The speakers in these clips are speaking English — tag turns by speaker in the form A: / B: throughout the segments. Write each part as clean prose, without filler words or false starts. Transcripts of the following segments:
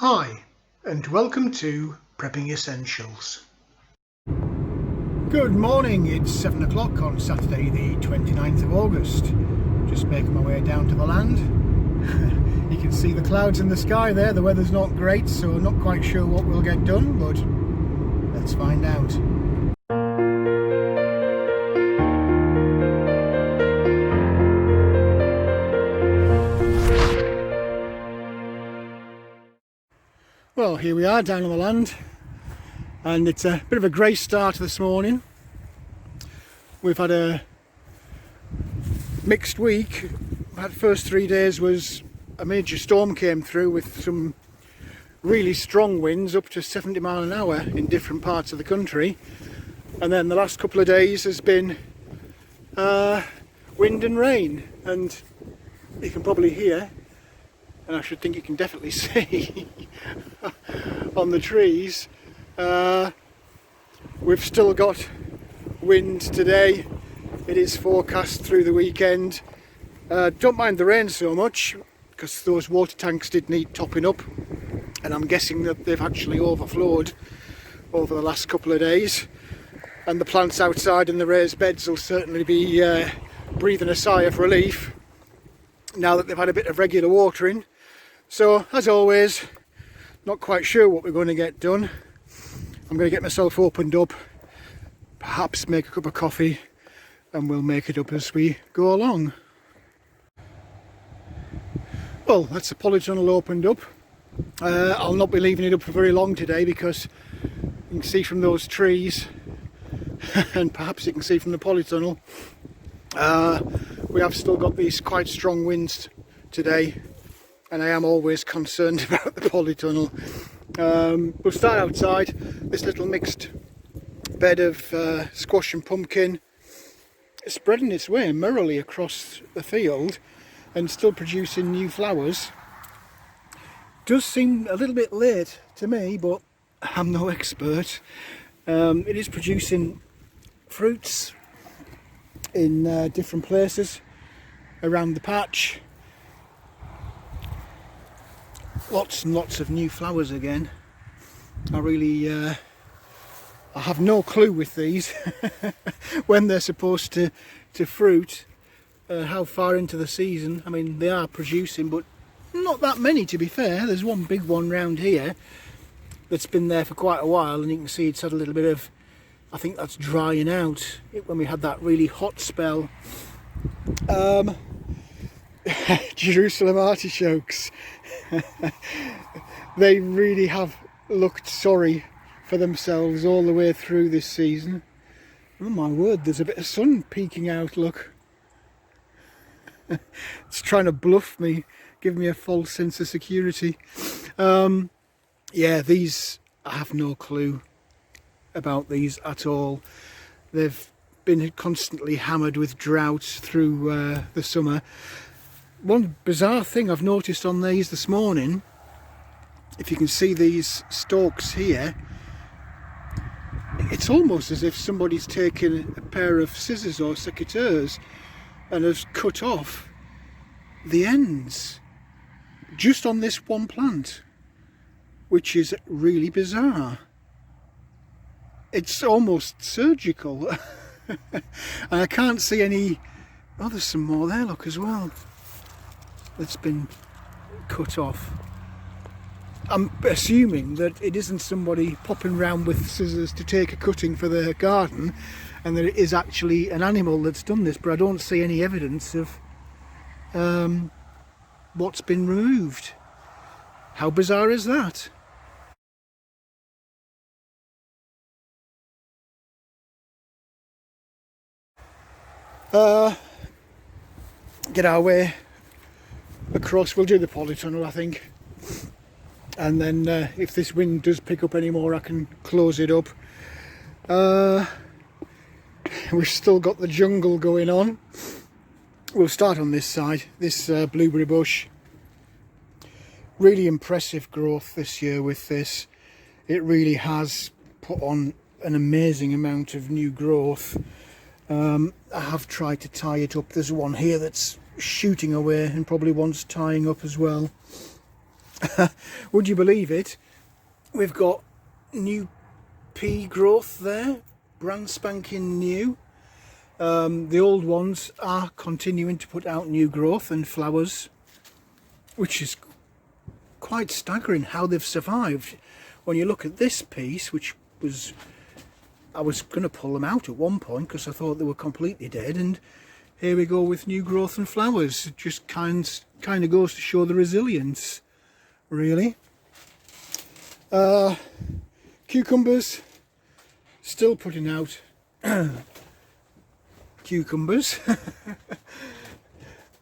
A: Hi, and welcome to Prepping Essentials. Good morning, it's 7 o'clock on Saturday the 29th of August. Just making my way down to the land. You can see the clouds in the sky there. The weather's not great, so I'm not quite sure what we'll get done, but let's find out. Well, here we are down on the land, and it's a bit of a grey start this morning. We've had a mixed week. The first 3 days was a major storm came through with some really strong winds up to 70 miles an hour in different parts of the country, and then the last couple of days has been wind and rain, and you can probably hear, and I should think you can definitely see on the trees, we've still got wind today. It is forecast through the weekend. Don't mind the rain so much because those water tanks did need topping up, and I'm guessing that they've actually overflowed over the last couple of days, and the plants outside in the raised beds will certainly be breathing a sigh of relief now that they've had a bit of regular watering. So, as always, not quite sure what we're going to get done. I'm going to get myself opened up, perhaps make a cup of coffee, and we'll make it up as we go along. Well, that's the polytunnel opened up. I'll not be leaving it up for very long today because you can see from those trees and perhaps you can see from the polytunnel, we have still got these quite strong winds today, and I am always concerned about the polytunnel. We'll start outside. This little mixed bed of squash and pumpkin is spreading its way merrily across the field and still producing new flowers. Does seem a little bit late to me, but I'm no expert. It is producing fruits in different places around the patch. Lots and lots of new flowers again. I have no clue with these when they're supposed to fruit, how far into the season. I mean, they are producing, but not that many, to be fair. There's one big one round here that's been there for quite a while, and you can see it's had a little bit of, I think that's drying out when we had that really hot spell. Jerusalem artichokes. They really have looked sorry for themselves all the way through this season. Oh my word, there's a bit of sun peeking out, look. It's trying to bluff me, give me a false sense of security. Yeah, these, I have no clue about these at all. They've been constantly hammered with drought through the summer. One bizarre thing I've noticed on these this morning, if you can see these stalks here, it's almost as if somebody's taken a pair of scissors or secateurs and has cut off the ends just on this one plant, which is really bizarre. It's almost surgical. And I can't see any. Oh, there's some more there, look, as well, that's been cut off. I'm assuming that it isn't somebody popping round with scissors to take a cutting for their garden, and that it is actually an animal that's done this, but I don't see any evidence of what's been removed. How bizarre is that? Get our way across. We'll do the polytunnel, I think, and then if this wind does pick up any more, I can close it up. We've still got the jungle going on. We'll start on this side. This blueberry bush, really impressive growth this year with this. It really has put on an amazing amount of new growth. I have tried to tie it up. There's one here that's shooting away and probably wants tying up as well. Would you believe it? We've got new pea growth there, brand spanking new. The old ones are continuing to put out new growth and flowers, which is quite staggering how they've survived. When you look at this piece, which was, I was going to pull them out at one point because I thought they were completely dead, and here we go with new growth and flowers. It just kind of goes to show the resilience, really. Cucumbers, still putting out cucumbers.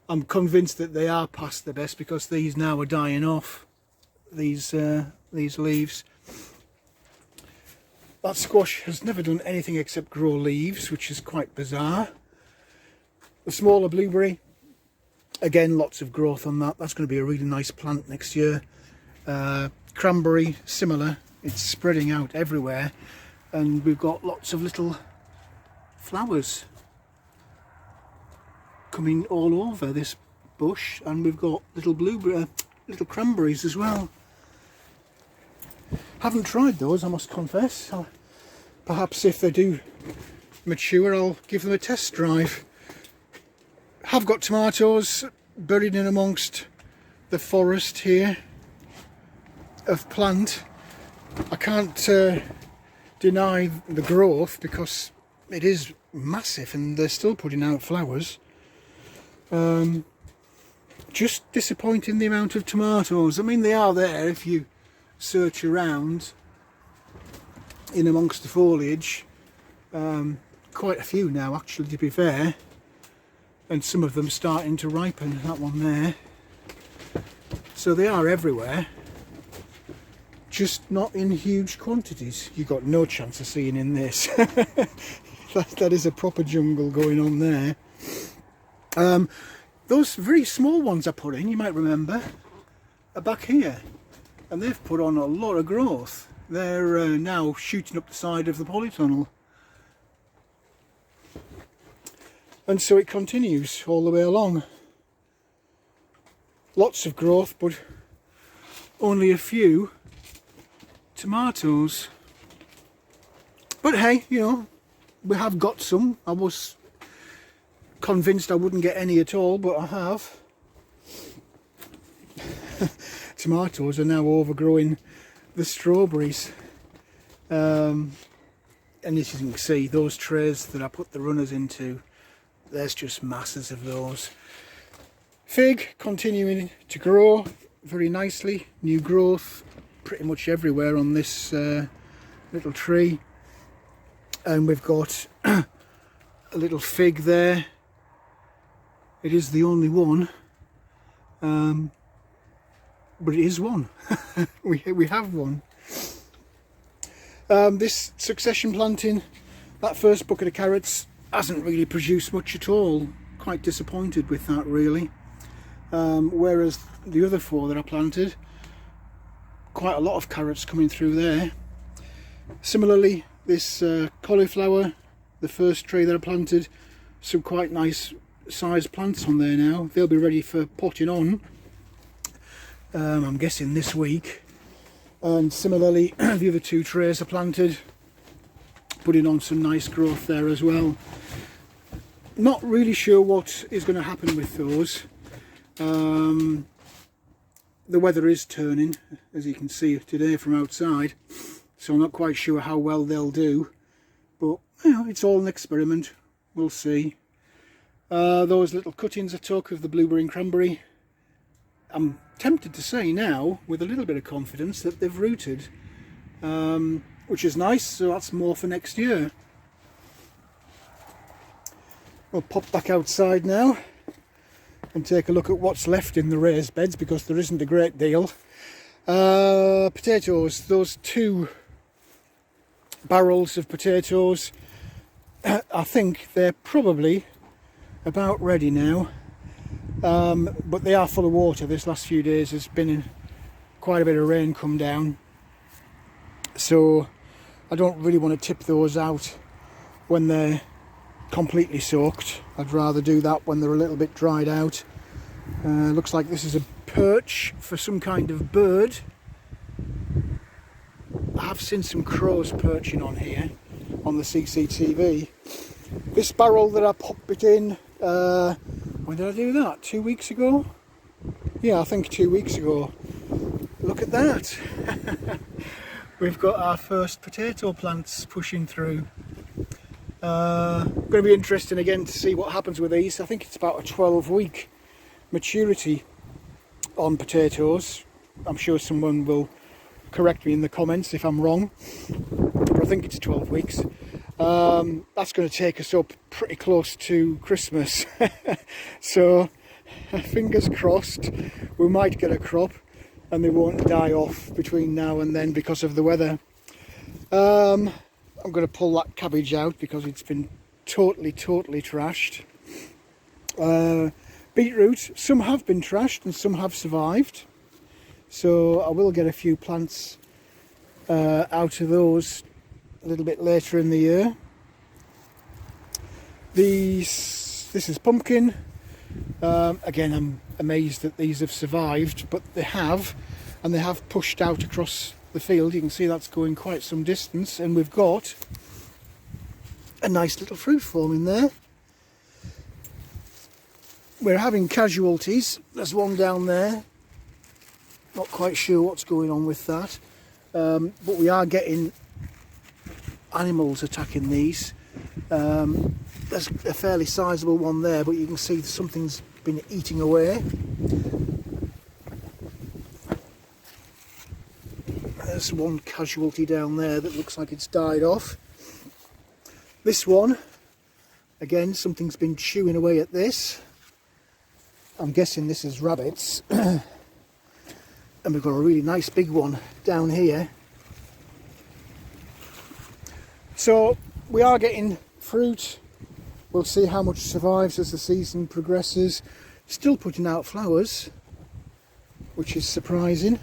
A: I'm convinced that they are past the best because these now are dying off, these leaves. That squash has never done anything except grow leaves, which is quite bizarre. The smaller blueberry, again, lots of growth on that. That's going to be a really nice plant next year. Cranberry, similar. It's spreading out everywhere, and we've got lots of little flowers coming all over this bush, and we've got little blueberry, little cranberries as well. Haven't tried those, I must confess. Perhaps if they do mature, I'll give them a test drive. Have got tomatoes buried in amongst the forest here of plant. I can't deny the growth because it is massive and they're still putting out flowers. Just disappointing the amount of tomatoes. I mean, they are there if you search around in amongst the foliage. Quite a few now, actually, to be fair, and some of them starting to ripen. That one there. So they are everywhere, just not in huge quantities. You've got no chance of seeing in this. that is a proper jungle going on there. Those very small ones I put in, you might remember, are back here, and they've put on a lot of growth. They're now shooting up the side of the polytunnel, and so it continues all the way along. Lots of growth, but only a few tomatoes. But hey, you know, we have got some. I was convinced I wouldn't get any at all, but I have. Tomatoes are now overgrowing the strawberries, and as you can see, those trays that I put the runners into, there's just masses of those. Fig continuing to grow very nicely, new growth pretty much everywhere on this little tree, and we've got a little fig there. It is the only one, but it is one. we have one. This succession planting, that first bucket of carrots hasn't really produced much at all. Quite disappointed with that, really. Whereas the other four that I planted, quite a lot of carrots coming through there. Similarly, this cauliflower, the first tray that I planted, some quite nice sized plants on there now. They'll be ready for potting on, I'm guessing this week. And similarly, the other two trays are planted, putting on some nice growth there as well. Not really sure what is going to happen with those. The weather is turning, as you can see today from outside, so I'm not quite sure how well they'll do, but you know, it's all an experiment. We'll see. Those little cuttings I took of the blueberry and cranberry, I'm tempted to say now, with a little bit of confidence, that they've rooted, which is nice, so that's more for next year. We'll pop back outside now and take a look at what's left in the raised beds, because there isn't a great deal. Potatoes, those two barrels of potatoes, I think they're probably about ready now, but they are full of water. This last few days has been quite a bit of rain come down, so I don't really want to tip those out when they're completely soaked. I'd rather do that when they're a little bit dried out. Looks like this is a perch for some kind of bird. I have seen some crows perching on here on the CCTV. This barrel that I popped it in, when did I do that? 2 weeks ago? Yeah, I think 2 weeks ago. Look at that. We've got our first potato plants pushing through. Going to be interesting again to see what happens with these. I think it's about a 12-week maturity on potatoes. I'm sure someone will correct me in the comments if I'm wrong, but I think it's 12 weeks. That's going to take us up pretty close to Christmas. So fingers crossed we might get a crop and they won't die off between now and then because of the weather. I'm going to pull that cabbage out because it's been totally trashed. Beetroot, some have been trashed and some have survived, so I will get a few plants out of those a little bit later in the year. This is pumpkin. Again, I'm amazed that these have survived, but they have, and they have pushed out across the field. You can see that's going quite some distance, and we've got a nice little fruit forming there. We're having casualties. There's one down there. Not quite sure what's going on with that, but we are getting animals attacking these. There's a fairly sizable one there, but you can see something's been eating away. There's one casualty down there that looks like it's died off. This one, again, something's been chewing away at this. I'm guessing this is rabbits. And we've got a really nice big one down here. So we are getting fruit. We'll see how much survives as the season progresses. Still putting out flowers, which is surprising.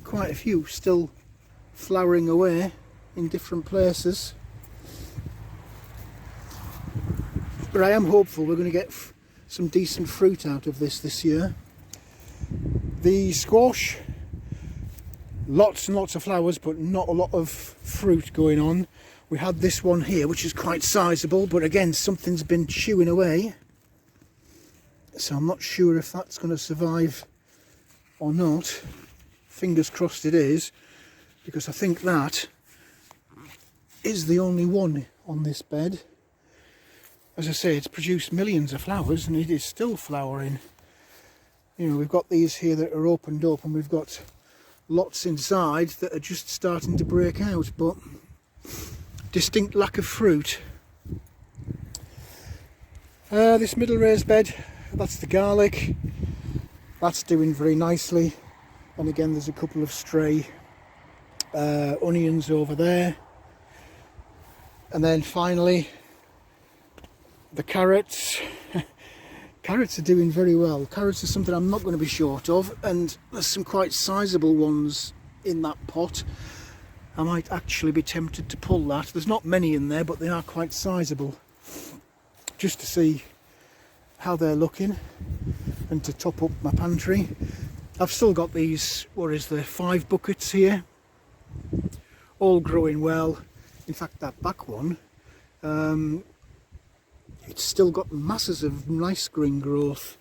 A: Quite a few still flowering away in different places. But I am hopeful we're going to get some decent fruit out of this year. The squash, lots and lots of flowers, but not a lot of fruit going on. We had this one here, which is quite sizable, but again, something's been chewing away. So I'm not sure if that's going to survive or not. Fingers crossed it is, because I think that is the only one on this bed. As I say, it's produced millions of flowers and it is still flowering. You know, we've got these here that are opened up, and we've got lots inside that are just starting to break out, but distinct lack of fruit. This middle raised bed, that's the garlic. That's doing very nicely. And again, there's a couple of stray onions over there. And then finally, the carrots. Carrots are doing very well. Carrots are something I'm not going to be short of, and there's some quite sizable ones in that pot. I might actually be tempted to pull that. There's not many in there, but they are quite sizable. Just to see how they're looking and to top up my pantry. I've still got these, 5 buckets here, all growing well. In fact, that back one, it's still got masses of nice green growth.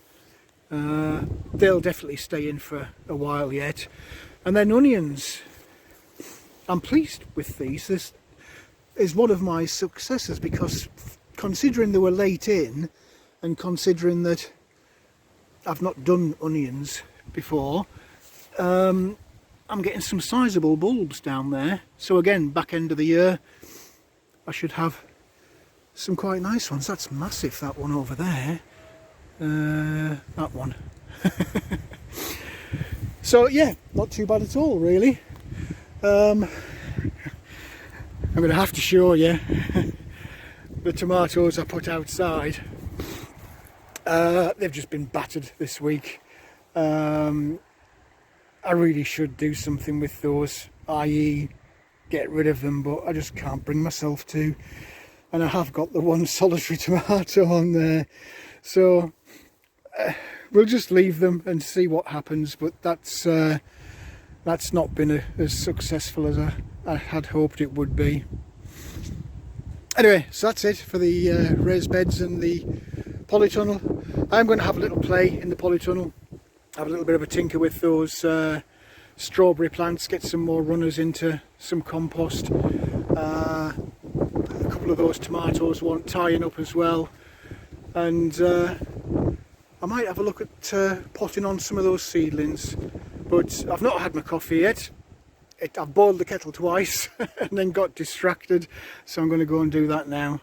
A: They'll definitely stay in for a while yet. And then onions. I'm pleased with these. This is one of my successes, because considering they were late in, and considering that I've not done onions before, I'm getting some sizable bulbs down there. So again, back end of the year, I should have some quite nice ones. That's massive, that one over there. That one. So yeah, not too bad at all, really. I'm going to have to show you the tomatoes I put outside. They've just been battered this week. I really should do something with those, i.e. get rid of them, but I just can't bring myself to. And I have got the one solitary tomato on there. So we'll just leave them and see what happens, but that's not been as successful as I had hoped it would be. Anyway, so that's it for the raised beds and the polytunnel. I'm going to have a little play in the polytunnel, have a little bit of a tinker with those strawberry plants, get some more runners into some compost. A couple of those tomatoes want tying up as well, and I might have a look at potting on some of those seedlings, but I've not had my coffee yet. I've boiled the kettle twice and then got distracted, so I'm going to go and do that now.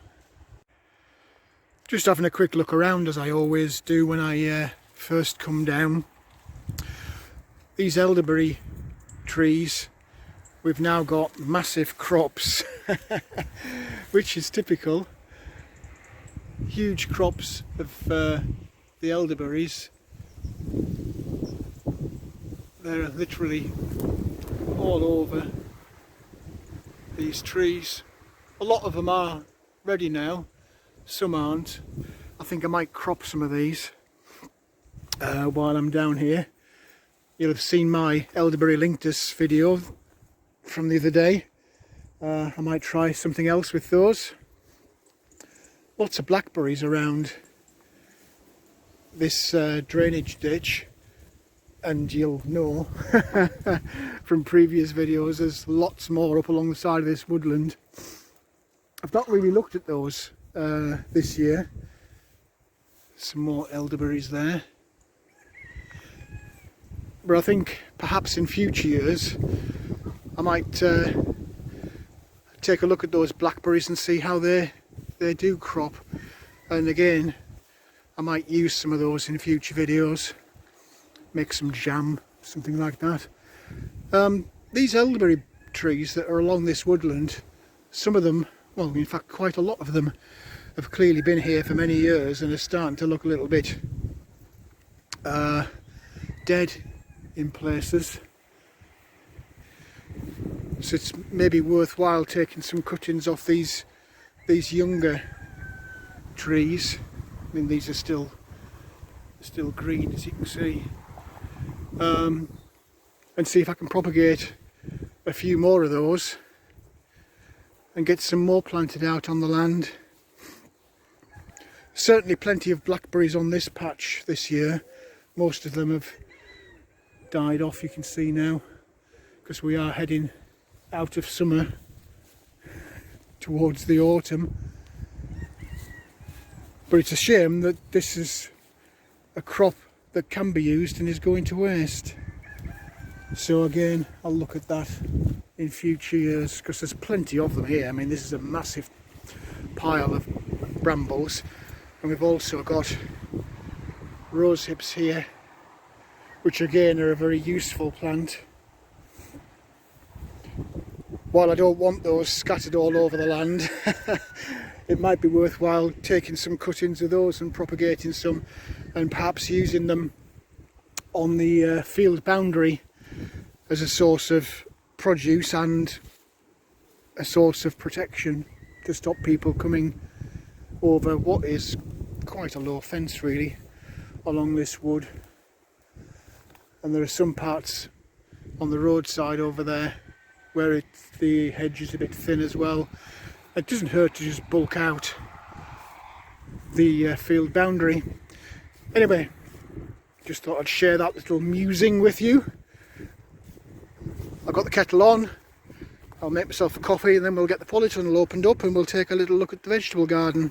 A: Just having a quick look around, as I always do when I first come down. These elderberry trees, we've now got massive crops, which is typical. Huge crops of the elderberries. They're literally all over these trees. A lot of them are ready now, some aren't. I think I might crop some of these while I'm down here. You'll have seen my elderberry linctus video from the other day. I might try something else with those. Lots of blackberries around this drainage ditch, and you'll know from previous videos there's lots more up along the side of this woodland. I've not really looked at those this year. Some more elderberries there, but I think perhaps in future years I might take a look at those blackberries and see how they do crop, and again I might use some of those in future videos, make some jam, something like that. These elderberry trees that are along this woodland, some of them, well in fact quite a lot of them, have clearly been here for many years and are starting to look a little bit dead in places. So it's maybe worthwhile taking some cuttings off these younger trees. I mean, these are still green, as you can see, and see if I can propagate a few more of those and get some more planted out on the land. Certainly plenty of blackberries on this patch this year. Most of them have died off, you can see now, because we are heading out of summer towards the autumn. But it's a shame that this is a crop that can be used and is going to waste. So again, I'll look at that in future years, because there's plenty of them here. I mean, this is a massive pile of brambles, and we've also got rose hips here, which again are a very useful plant. While I don't want those scattered all over the land, it might be worthwhile taking some cuttings of those and propagating some, and perhaps using them on the field boundary as a source of produce and a source of protection to stop people coming over what is quite a low fence really along this wood. And there are some parts on the roadside over there where the hedge is a bit thin as well. It doesn't hurt to just bulk out the field boundary. Anyway, just thought I'd share that little musing with you. I've got the kettle on, I'll make myself a coffee, and then we'll get the polytunnel opened up and we'll take a little look at the vegetable garden.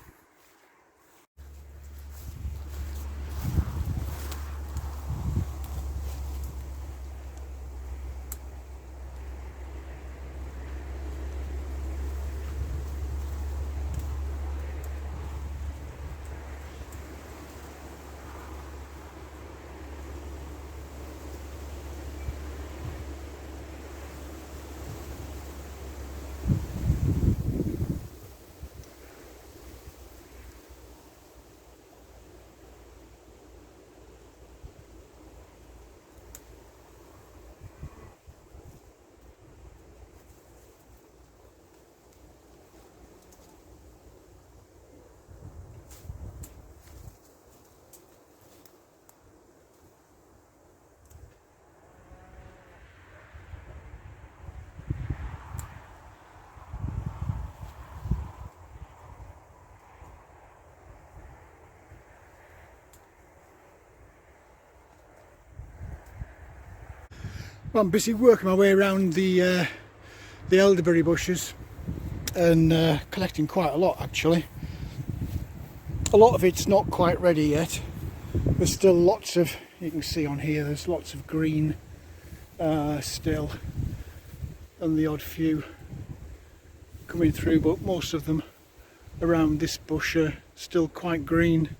A: Well, I'm busy working my way around the elderberry bushes and collecting quite a lot actually. A lot of it's not quite ready yet. There's still lots of, you can see on here, there's lots of green still, and the odd few coming through, but most of them around this bush are still quite green,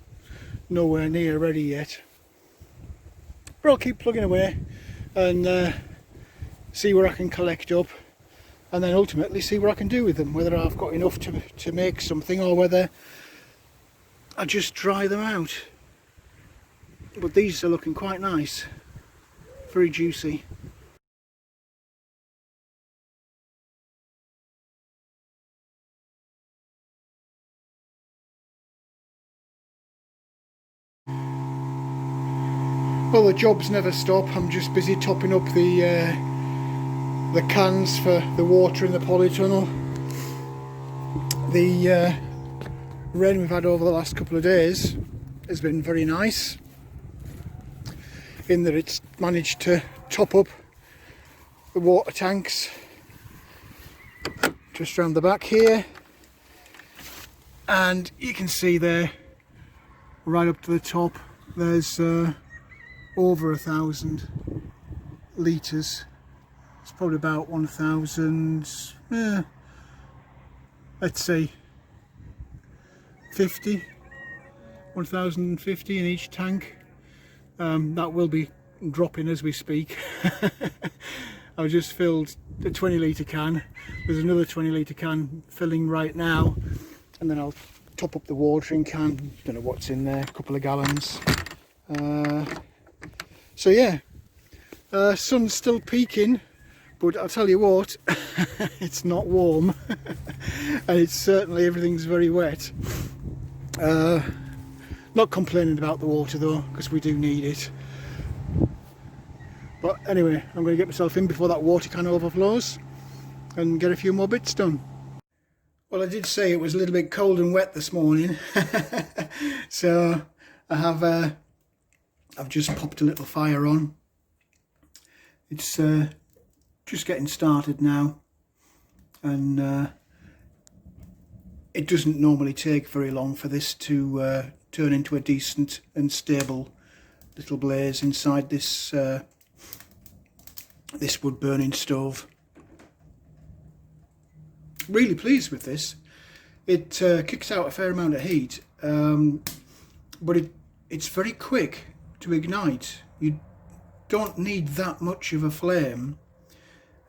A: nowhere near ready yet. But I'll keep plugging away and see where I can collect up, and then ultimately see what I can do with them, whether I've got enough to make something or whether I just dry them out. But these are looking quite nice, very juicy. Well, the jobs never stop. I'm just busy topping up the cans for the water in the polytunnel. The rain we've had over the last couple of days has been very nice, in that it's managed to top up the water tanks just round the back here, and you can see there right up to the top there's over 1,000 litres. It's probably about 1,000, let's say 1,050 in each tank. That will be dropping as we speak. I've just filled a 20 litre can. There's another 20 litre can filling right now, and then I'll top up the watering can. Don't know what's in there, a couple of gallons. So yeah, sun's still peaking, but I'll tell you what, it's not warm, and it's certainly, everything's very wet. Not complaining about the water though, because we do need it. But anyway, I'm going to get myself in before that water can overflows and get a few more bits done. Well, I did say it was a little bit cold and wet this morning, so I've just popped a little fire on. It's just getting started now, and it doesn't normally take very long for this to turn into a decent and stable little blaze inside this this wood burning stove. Really pleased with this. It kicks out a fair amount of heat, but it's very quick to ignite. You don't need that much of a flame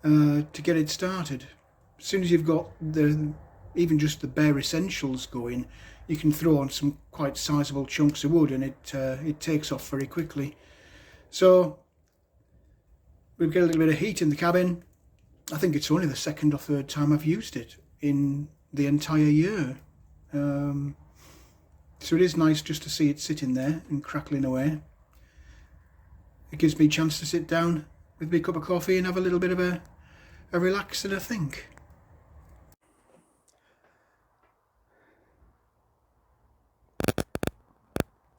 A: to get it started. As soon as you've got even just the bare essentials going, you can throw on some quite sizable chunks of wood and it takes off very quickly. So we've got a little bit of heat in the cabin. I think it's only the second or third time I've used it in the entire year. So it is nice just to see it sitting there and crackling away. It gives me a chance to sit down with my cup of coffee and have a little bit of a relax and a think.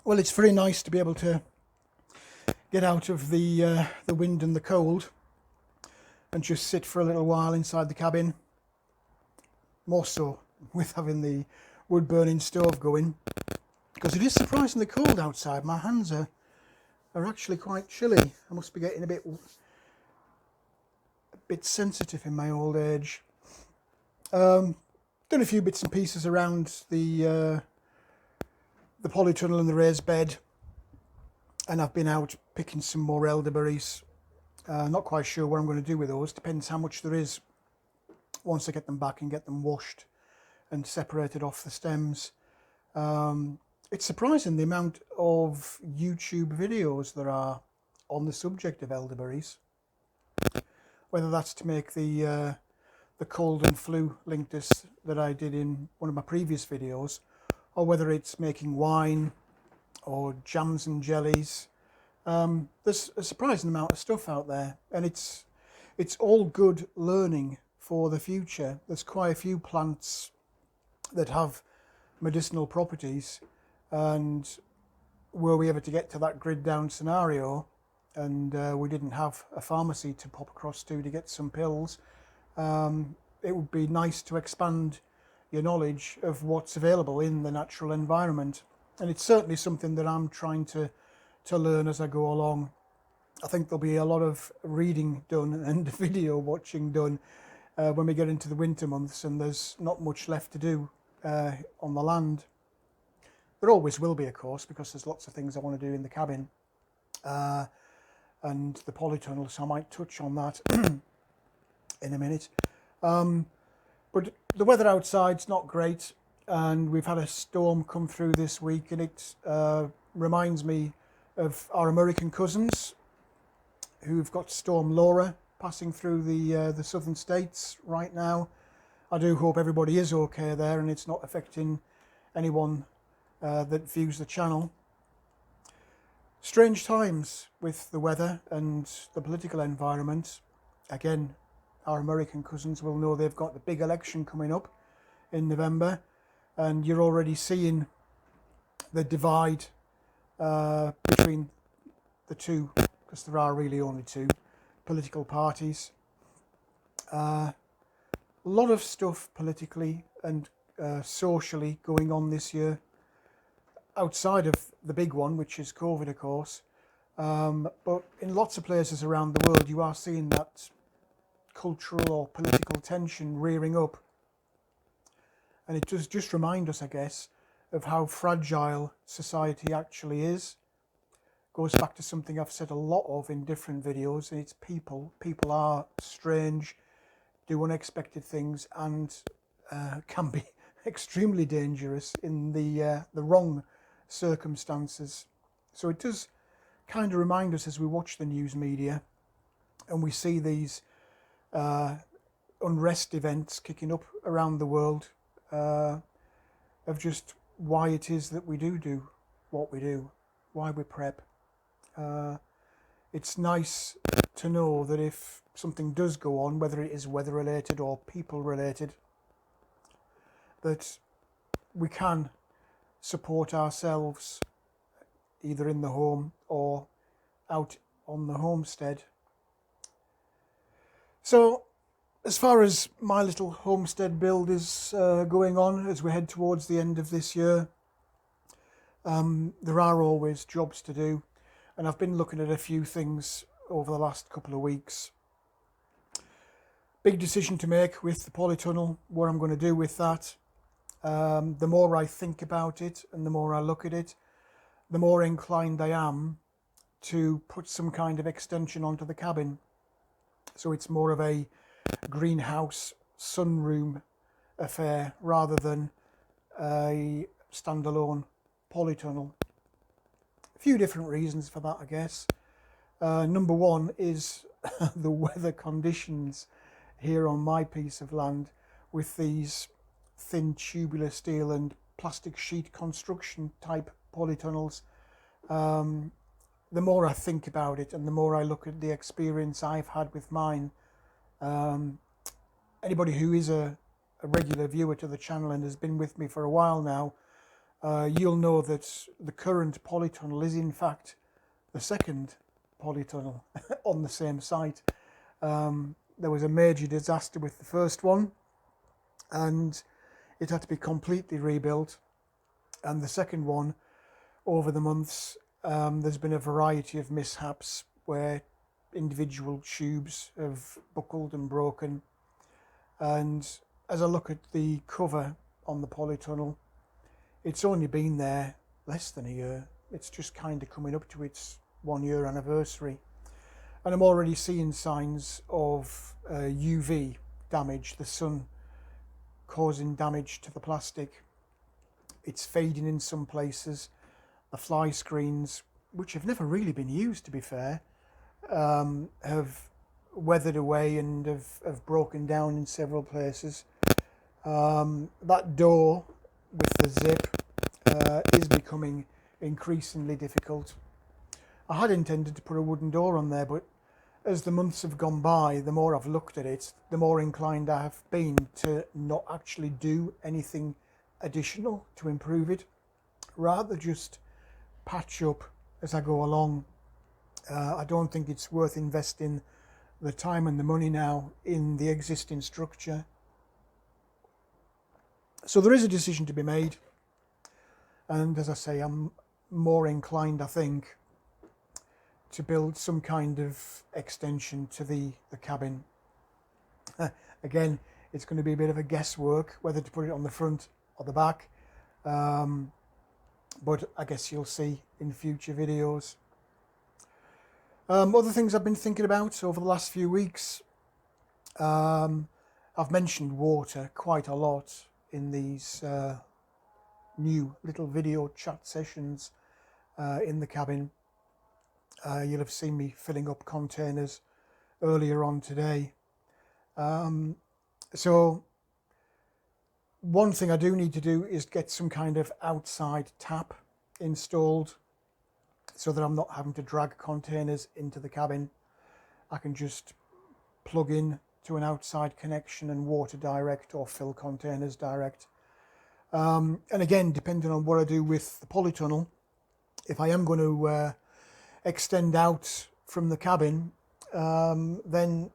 A: Well, it's very nice to be able to get out of the wind and the cold and just sit for a little while inside the cabin. More so with having the wood burning stove going, because it is surprisingly cold outside. My hands are actually quite chilly. I must be getting a bit sensitive in my old age. Done a few bits and pieces around the polytunnel and the raised bed, and I've been out picking some more elderberries. Not quite sure what I'm going to do with those. Depends how much there is once I get them back and get them washed and separated off the stems. It's surprising the amount of YouTube videos there are on the subject of elderberries. Whether that's to make the cold and flu linctus that I did in one of my previous videos, or whether it's making wine or jams and jellies. There's a surprising amount of stuff out there, and it's all good learning for the future. There's quite a few plants that have medicinal properties, and were we ever to get to that grid down scenario, and we didn't have a pharmacy to pop across to get some pills, it would be nice to expand your knowledge of what's available in the natural environment. And it's certainly something that I'm trying to learn as I go along. I think there'll be a lot of reading done and video watching done when we get into the winter months and there's not much left to do on the land. There always will be, of course, because there's lots of things I want to do in the cabin and the polytunnel, so I might touch on that in a minute. But the weather outside's not great, and we've had a storm come through this week, and it reminds me of our American cousins who've got Storm Laura passing through the southern states right now. I do hope everybody is okay there and it's not affecting anyone that views the channel. Strange times with the weather and the political environment. Again, our American cousins will know they've got the big election coming up in November, and you're already seeing the divide between the two, because there are really only two political parties. A lot of stuff politically and socially going on this year, outside of the big one, which is COVID, of course. But in lots of places around the world, you are seeing that cultural or political tension rearing up. And it does just remind us, I guess, of how fragile society actually is. Goes back to something I've said a lot of in different videos, and it's people. People are strange, do unexpected things, and can be extremely dangerous in the wrong circumstances. So it does kind of remind us as we watch the news media and we see these unrest events kicking up around the world, of just why it is that we do what we do, why we prep. It's nice to know that if something does go on, whether it is weather related or people related, that we can support ourselves either in the home or out on the homestead. So as far as my little homestead build is going on as we head towards the end of this year, there are always jobs to do, and I've been looking at a few things over the last couple of weeks. Big decision to make with the polytunnel, what I'm going to do with that. The more I think about it and the more I look at it, the more inclined I am to put some kind of extension onto the cabin. So it's more of a greenhouse sunroom affair rather than a standalone polytunnel. A few different reasons for that, I guess. Number one is the weather conditions here on my piece of land with these thin tubular steel and plastic sheet construction type polytunnels. The more I think about it and the more I look at the experience I've had with mine, anybody who is a regular viewer to the channel and has been with me for a while now, you'll know that the current polytunnel is in fact the second polytunnel on the same site. There was a major disaster with the first one and it had to be completely rebuilt, and the second one, over the months, there's been a variety of mishaps where individual tubes have buckled and broken. And as I look at the cover on the polytunnel, it's only been there less than a year. It's just kind of coming up to its 1 year anniversary. And I'm already seeing signs of UV damage, the sun causing damage to the plastic. It's fading in some places. The fly screens, which have never really been used to be fair, have weathered away and have broken down in several places. That door with the zip is becoming increasingly difficult. I had intended to put a wooden door on there, but as the months have gone by, the more I've looked at it, the more inclined I have been to not actually do anything additional to improve it, rather just patch up as I go along. I don't think it's worth investing the time and the money now in the existing structure. So there is a decision to be made, and as I say, I'm more inclined, I think, to build some kind of extension to the cabin. Again, it's going to be a bit of a guesswork whether to put it on the front or the back, but I guess you'll see in future videos. Other things I've been thinking about over the last few weeks, I've mentioned water quite a lot in these new little video chat sessions in the cabin. You'll have seen me filling up containers earlier on today. So one thing I do need to do is get some kind of outside tap installed so that I'm not having to drag containers into the cabin. I can just plug in to an outside connection and water direct or fill containers direct. And again, depending on what I do with the polytunnel, if I am going to extend out from the cabin, then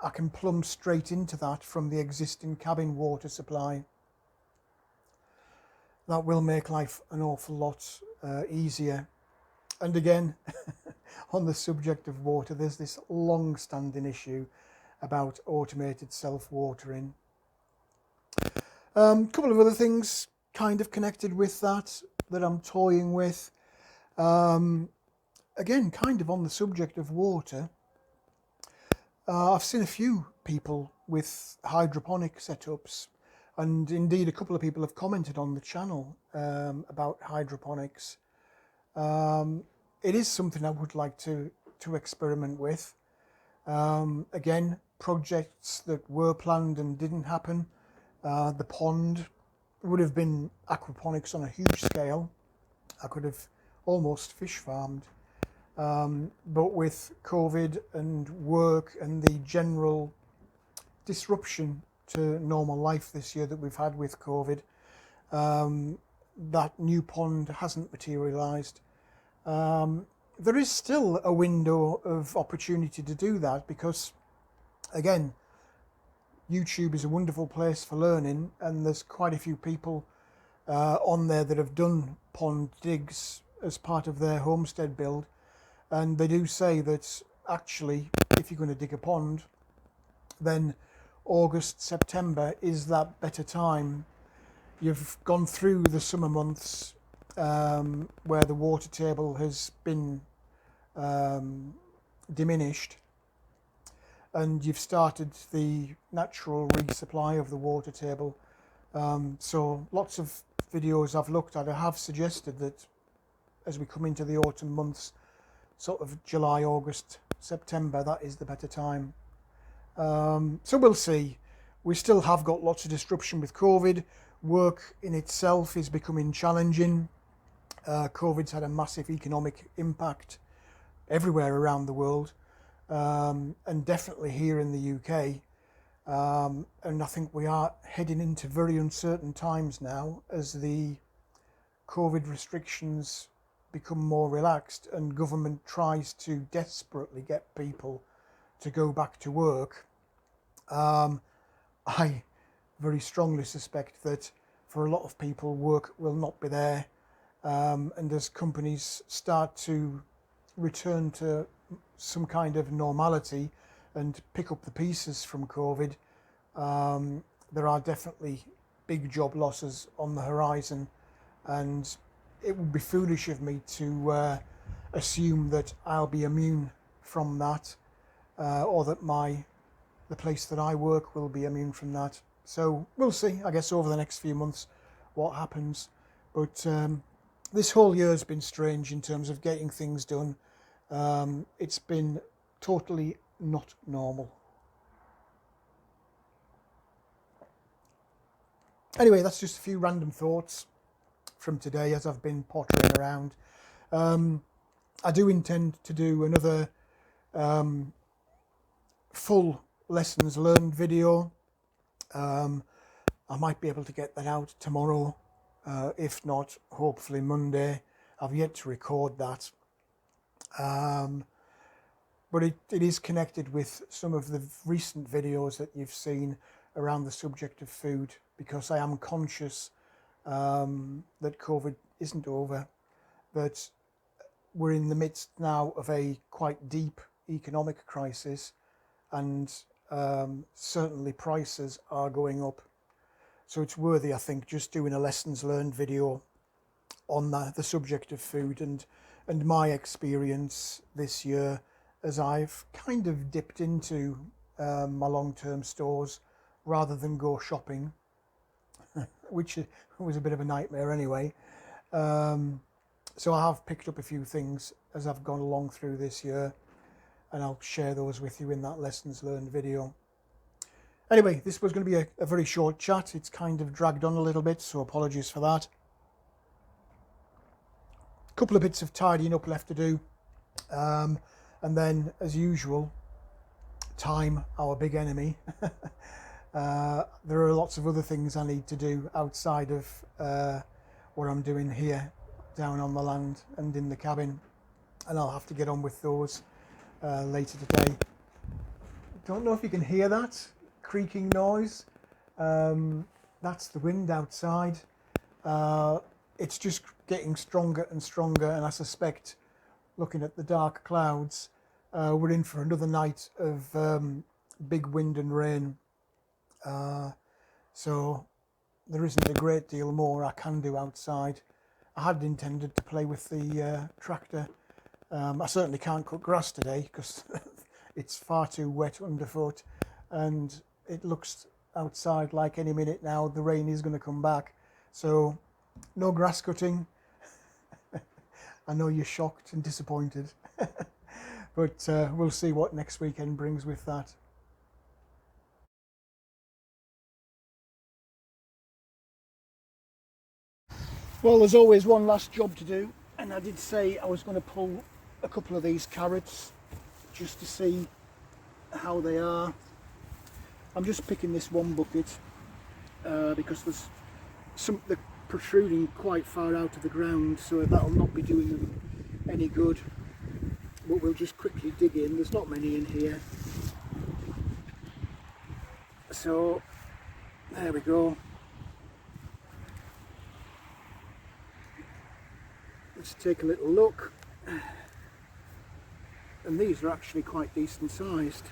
A: I can plumb straight into that from the existing cabin water supply. That will make life an awful lot easier. And again, on the subject of water, there's this long-standing issue about automated self-watering. A couple of other things kind of connected with that I'm toying with. Again, kind of on the subject of water, I've seen a few people with hydroponic setups, and indeed a couple of people have commented on the channel about hydroponics. It is something I would like to experiment with. Again, projects that were planned and didn't happen. The pond would have been aquaponics on a huge scale. I could have almost fish farmed. But with COVID and work and the general disruption to normal life this year that we've had with COVID, that new pond hasn't materialised. There is still a window of opportunity to do that because, again, YouTube is a wonderful place for learning, and there's quite a few people on there that have done pond digs as part of their homestead build, and they do say that actually if you're going to dig a pond, then August, September is that better time. You've gone through the summer months where the water table has been diminished, and you've started the natural resupply of the water table. So lots of videos I've looked at, I have suggested that as we come into the autumn months, sort of July, August, September, that is the better time. So we'll see. We still have got lots of disruption with COVID. Work in itself is becoming challenging. COVID's had a massive economic impact everywhere around the world, and definitely here in the UK. And I think we are heading into very uncertain times now as the COVID restrictions become more relaxed and government tries to desperately get people to go back to work. I very strongly suspect that for a lot of people work will not be there, and as companies start to return to some kind of normality and pick up the pieces from COVID, there are definitely big job losses on the horizon, and it would be foolish of me to assume that I'll be immune from that, or that the place that I work will be immune from that. So we'll see, I guess, over the next few months what happens. But this whole year has been strange in terms of getting things done. It's been totally not normal. Anyway, that's just a few random thoughts from today as I've been pottering around. I do intend to do another full lessons learned video. I might be able to get that out tomorrow, if not, hopefully Monday. I've yet to record that. but it is connected with some of the recent videos that you've seen around the subject of food, because I am conscious that COVID isn't over, that we're in the midst now of a quite deep economic crisis, and certainly prices are going up. So it's worthy, I think, just doing a lessons learned video on the subject of food and my experience this year, as I've kind of dipped into my long-term stores rather than go shopping, which was a bit of a nightmare anyway. So I have picked up a few things as I've gone along through this year, and I'll share those with you in that lessons learned video. Anyway, this was going to be a very short chat. It's kind of dragged on a little bit, so apologies for that. A couple of bits of tidying up left to do, and then, as usual, time, our big enemy. There are lots of other things I need to do outside of what I'm doing here down on the land and in the cabin, and I'll have to get on with those later today. Don't know if you can hear that creaking noise. That's the wind outside. It's just getting stronger and stronger, and I suspect, looking at the dark clouds, we're in for another night of big wind and rain. So there isn't a great deal more I can do outside. I had intended to play with the tractor. I certainly can't cut grass today because it's far too wet underfoot, and it looks outside like any minute now the rain is going to come back. So no grass cutting. I know you're shocked and disappointed, but we'll see what next weekend brings with that. Well, there's always one last job to do, and I did say I was going to pull a couple of these carrots just to see how they are. I'm just picking this one bucket because there's some they're protruding quite far out of the ground, so that'll not be doing them any good. But we'll just quickly dig in. There's not many in here, so there we go. Let's take a little look, and these are actually quite decent sized.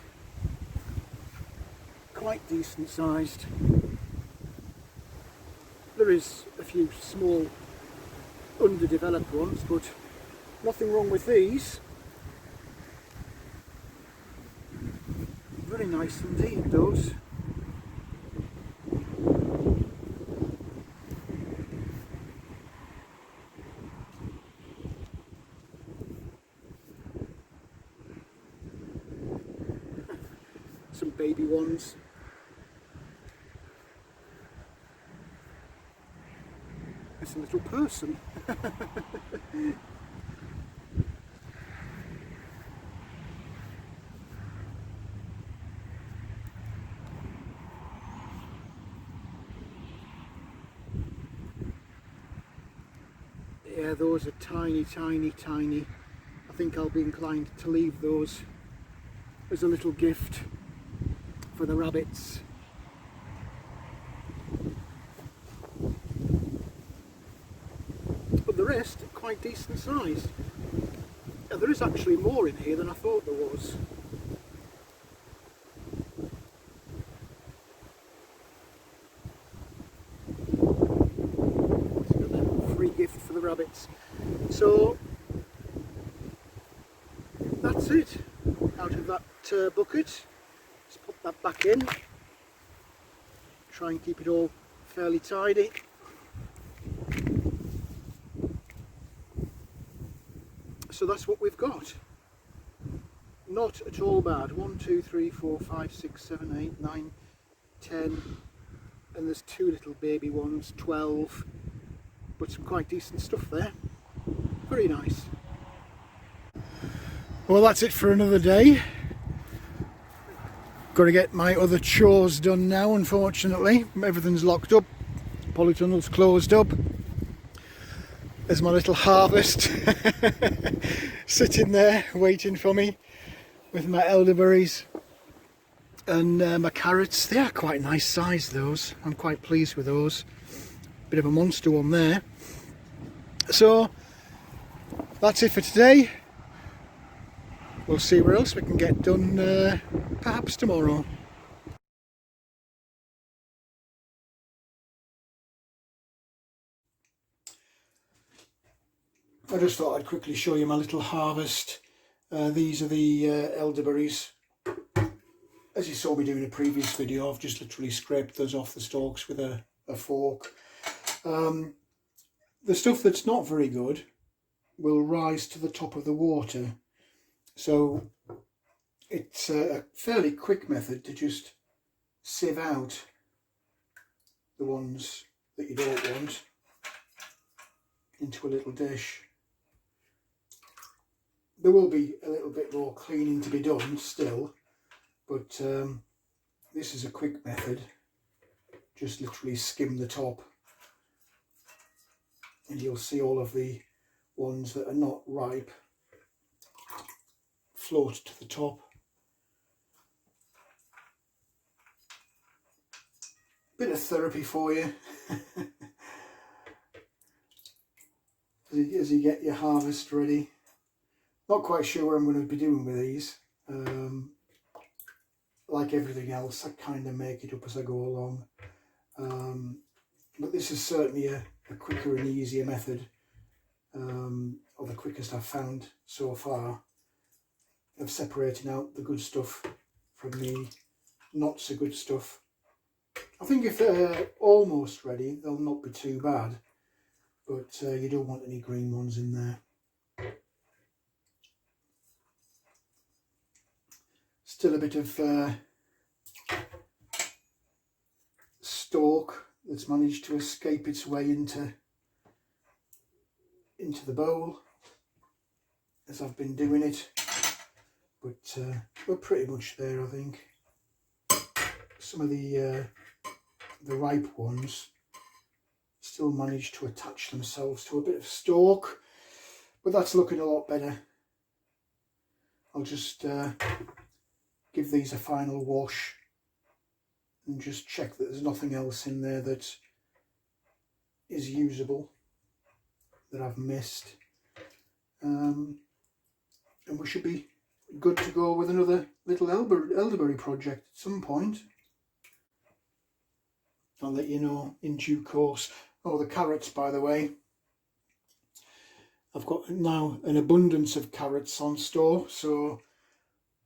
A: There is a few small underdeveloped ones, but nothing wrong with these. Very nice indeed, those. Some baby ones. It's a little person. Yeah, those are tiny. I think I'll be inclined to leave those as a little gift for the rabbits. But the rest are quite decent sized. Yeah, there is actually more in here than I thought there was. Free gift for the rabbits. So that's it out of that bucket. Let's put that back in. Try and keep it all fairly tidy. So that's what we've got. Not at all bad. 1, 2, 3, 4, 5, 6, 7, 8, 9, 10, and there's 2 little baby ones, 12, but some quite decent stuff there. Very nice. Well, that's it for another day. Got to get my other chores done now, unfortunately. Everything's locked up. Polytunnel's closed up. There's my little harvest sitting there waiting for me. with my elderberries and my carrots. They are quite nice size, those. I'm quite pleased with those. Bit of a monster one there. So that's it for today. We'll see what else we can get done perhaps tomorrow. I just thought I'd quickly show you my little harvest. These are the elderberries. As you saw me do in a previous video, I've just literally scraped those off the stalks with a fork. The stuff that's not very good will rise to the top of the water. So it's a fairly quick method to just sieve out the ones that you don't want into a little dish. There will be a little bit more cleaning to be done still, but this is a quick method. Just literally skim the top and you'll see all of the ones that are not ripe float to the top. Bit of therapy for you as you get your harvest ready. Not quite sure what I'm going to be doing with these. Like everything else, I kind of make it up as I go along. But this is certainly a quicker and easier method, or the quickest I've found so far, of separating out the good stuff from the not so good stuff. I think if they're almost ready, they'll not be too bad, but you don't want any green ones in there. Still a bit of stalk that's managed to escape its way into the bowl as I've been doing it, but we're pretty much there, I think. Some of the ripe ones still manage to attach themselves to a bit of stalk, but that's looking a lot better. I'll just give these a final wash and just check that there's nothing else in there that is usable that I've missed, and we should be good to go with another little elderberry project at some point. I'll let you know in due course. Oh, the carrots, by the way, I've got now an abundance of carrots on store, so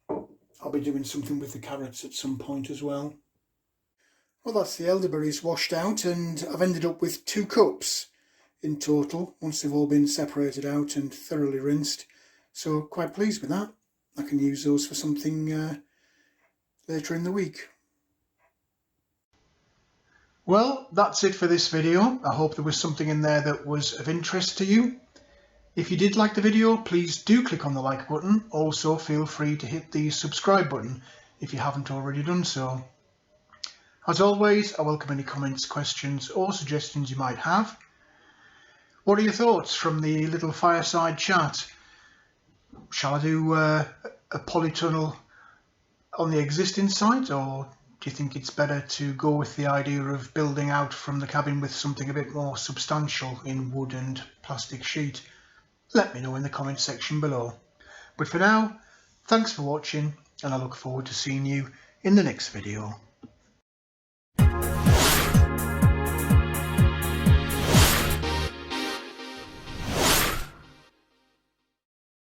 A: I'll be doing something with the carrots at some point as well. Well, that's the elderberries washed out, and I've ended up with 2 cups in total once they've all been separated out and thoroughly rinsed. So quite pleased with that. I can use those for something later in the week. Well, that's it for this video. I hope there was something in there that was of interest to you. If you did like the video, please do click on the like button. Also, feel free to hit the subscribe button if you haven't already done so. As always, I welcome any comments, questions or suggestions you might have. What are your thoughts from the little fireside chat? Shall I do a polytunnel on the existing site, or do you think it's better to go with the idea of building out from the cabin with something a bit more substantial in wood and plastic sheet? Let me know in the comment section below. But for now, thanks for watching, and I look forward to seeing you in the next video.